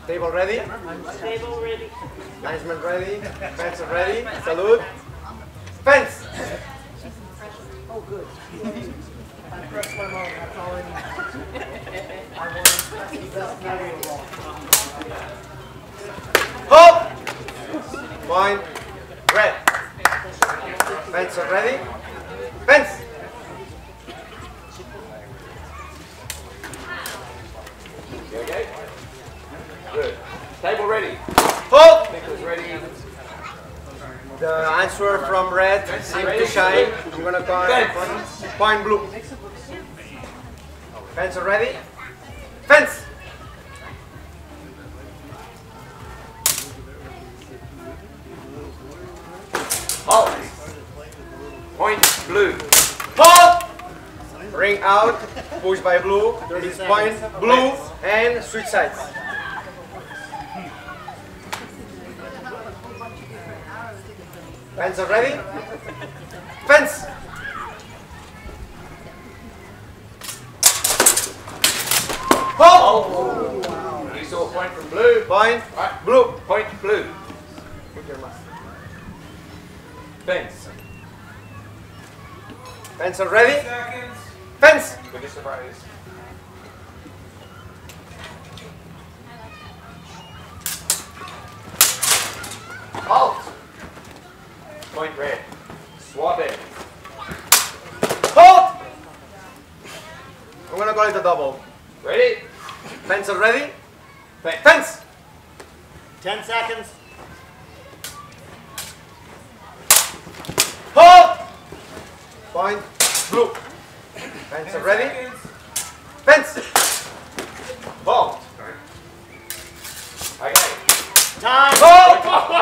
Table ready? Table ready. Management ready? Fence ready? Salute! Fence! Oh, good. I pressed my mom, that's all I need. I want the best memory of all. Hold! Point. Red. Fence ready? Fence! You okay? Good. Table ready. Hold! Nicholas ready. The answer from red seems to shine. You're gonna call point blue. Fence ready? Fence! Halt. Point blue. Hold! Ring out, push by blue, there is point blue and switch sides. Fence ready? Fence! Hold! Oh. You saw a point from blue. Point, Right. blue. Point blue. Put your mask. Fence. Fence ready? Fence! Good surprise. Halt. Point red. Swap it. Hold! I'm gonna call it a double. Ready? Fence ready? Fence. Fence! 10 seconds. Hold! Point, blue. Fence ready? Fence! Halt. Okay. Time. Hold!